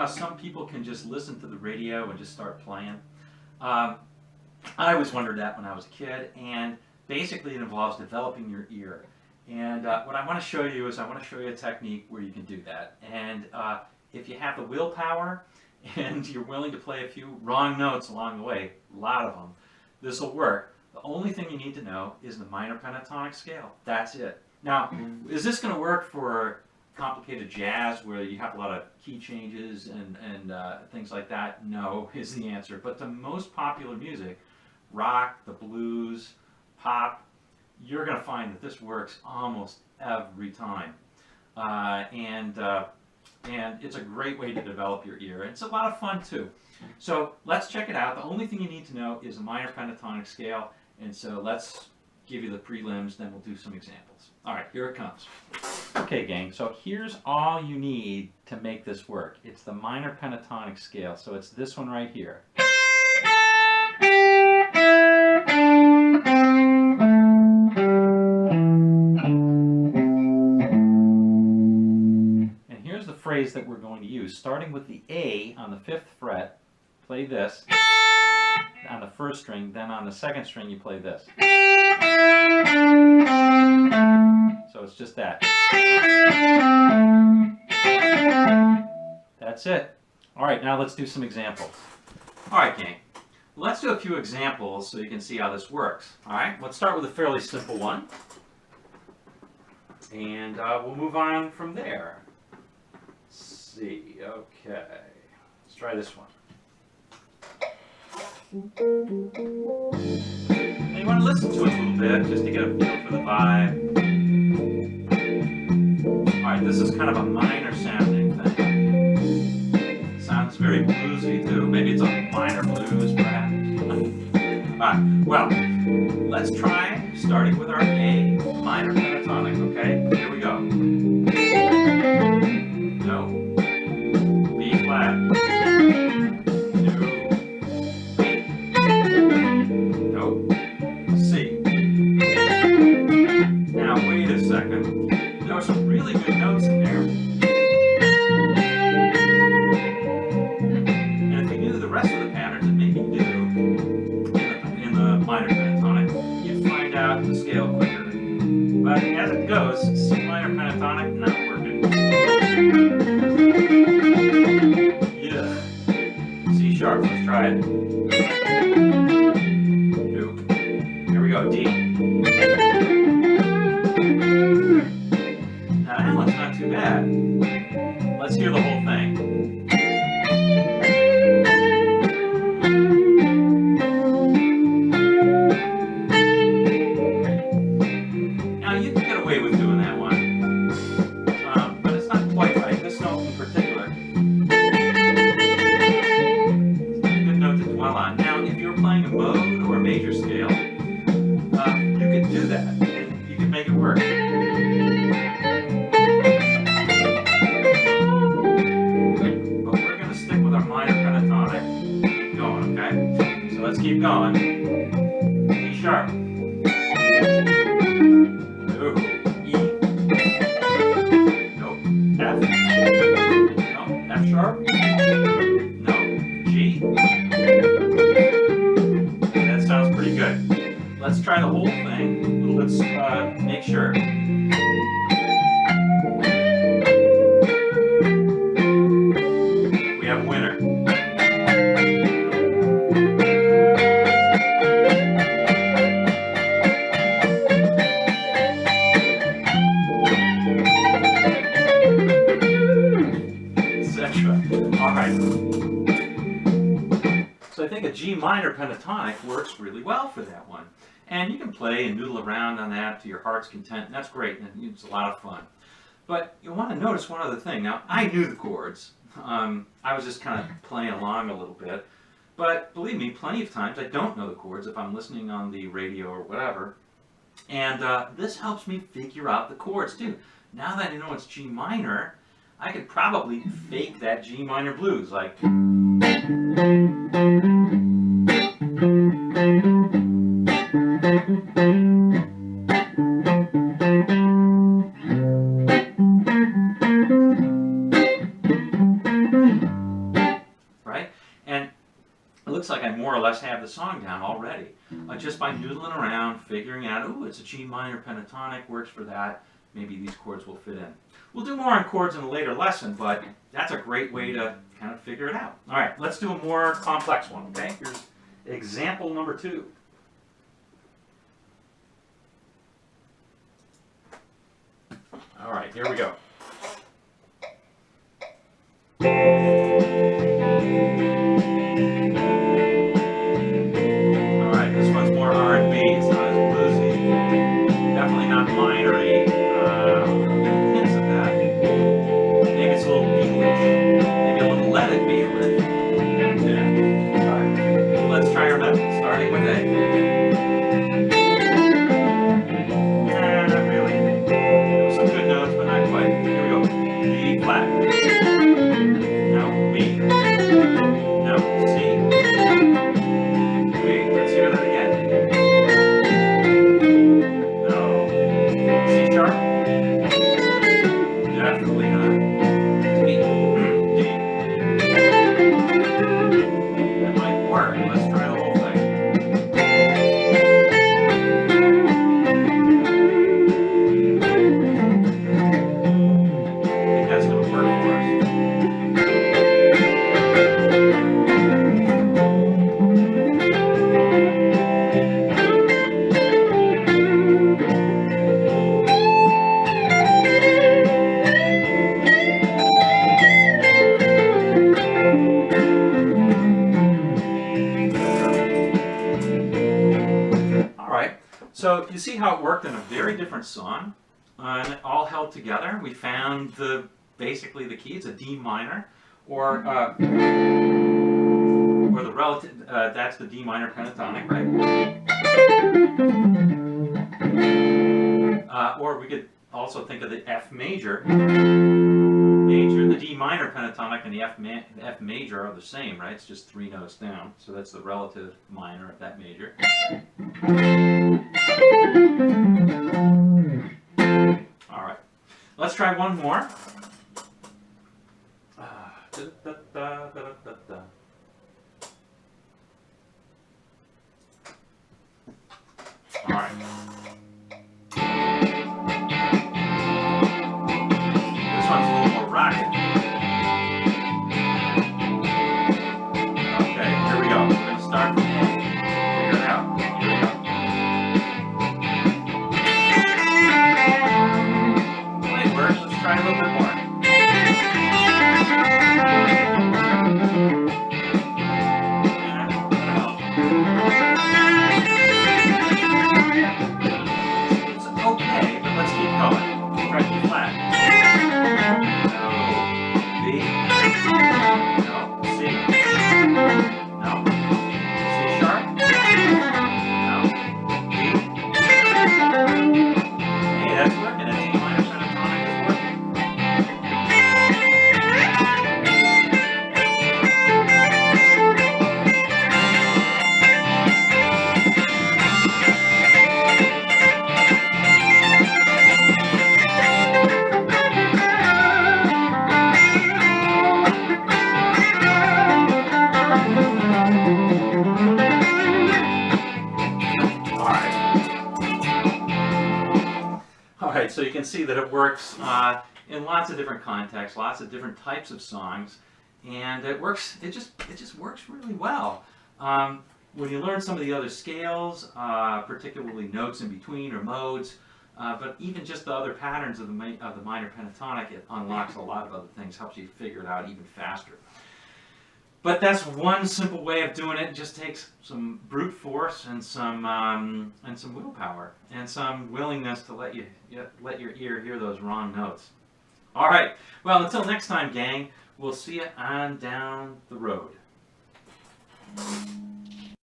how some people can just listen to the radio and just start playing? I always wondered that when I was a kid, and basically it involves developing your ear. And what I want to show you is I want to show you a technique where you can do that. And if you have the willpower and you're willing to play a few wrong notes along the way, a lot of them, this will work. The only thing you need to know is the minor pentatonic scale. That's it. Now, is this going to work for complicated jazz where you have a lot of key changes and things like that? No, is the answer. But the most popular music, rock, the blues, pop, you're going to find that this works almost every time. And it's a great way to develop your ear. It's a lot of fun too. So let's check it out. The only thing you need to know is a minor pentatonic scale. And so let's give you the prelims, then we'll do some examples. All right, here it comes. Okay, gang, so here's all you need to make this work. It's the minor pentatonic scale, so it's this one right here. And here's the phrase that we're going to use. Starting with the A on the 5th fret, play this on the 1st string, then on the 2nd string you play this. So it's just that. That's it. All right, now let's do some examples. All right, gang. Let's do a few examples so you can see how this works. All right, let's start with a fairly simple one. And we'll move on from there. Let's see, okay. Let's try this one. And you want to listen to it a little bit just to get a feel for the vibe. Alright, this is kind of a minor sounding thing. Sounds very bluesy too. Maybe it's a minor blues perhaps. Alright, well, let's try starting with our A minor pentatonic, okay? Here we go. No. B flat. There are some really good notes in there. And if you knew the rest of the patterns that maybe you do in the minor pentatonic, you'd find out the scale quicker. But as it goes, C minor pentatonic, not working. Yeah. C sharp, let's try it. Nope. Here we go, D. That one's not too bad. Let's hear the whole thing. Now you can get away with doing that one, but it's not quite right. This note in particular, it's not a good note to dwell on. Now, if you're playing a mode or a major scale, you could do that. And you can make it work. Let's keep going. E sharp. Ooh. E. Nope. F. No. F sharp. No. G. Okay, that sounds pretty good. Let's try the whole thing. Let's make sure. We have a winner. So I think a G minor pentatonic works really well for that one. And you can play and noodle around on that to your heart's content, and that's great, and it's a lot of fun. But you want to notice one other thing. Now, I knew the chords. I was just kind of playing along a little bit. But believe me, plenty of times I don't know the chords if I'm listening on the radio or whatever. And this helps me figure out the chords too. Now that I know it's G minor, I could probably fake that G minor blues, like... looks like I more or less have the song down already. Just by noodling around, figuring out, oh, it's a G minor pentatonic, works for that. Maybe these chords will fit in. We'll do more on chords in a later lesson, but that's a great way to kind of figure it out. All right, let's do a more complex one, okay? Here's example number 2. All right, here we go. All right, this one's more R&B. It's not as bluesy. Definitely not minor-y. Hints of that. Maybe it's a little Beatles. Maybe a little Let It Beatles. Yeah. All right. Let's try our method, starting with A. Not really. Some good notes, but not quite. Here we go. B flat. No. B. No. C. Wait, let's hear that again. No. C sharp? Definitely not. D. D. That might work. Let's try the whole thing. I think that's going to work for us. So you see how it worked in a very different song, and it all held together. We found basically the key. It's a D minor, or the relative. That's the D minor pentatonic, right? Or we could also think of the F major. The D minor pentatonic and the F major are the same, right? It's just 3 notes down. So that's the relative minor of that major. All right, let's try one more. All right. This one's a little more rocking. Okay, here we go. We're going to start from A. Figure it out. Here we go. Might work. Let's try a little bit more. It's okay, but let's keep going. Try B flat. No. B. No. C. No. C sharp. No. D. Hey, that's working. A D minor pentatonic is working. So you can see that it works in lots of different contexts, lots of different types of songs, and it works. It just works really well. When you learn some of the other scales, particularly notes in between or modes, but even just the other patterns of the minor pentatonic, it unlocks a lot of other things, helps you figure it out even faster. But that's one simple way of doing it. It just takes some brute force and some willpower and some willingness to let your ear hear those wrong notes. All right. Well, until next time, gang. We'll see you on down the road.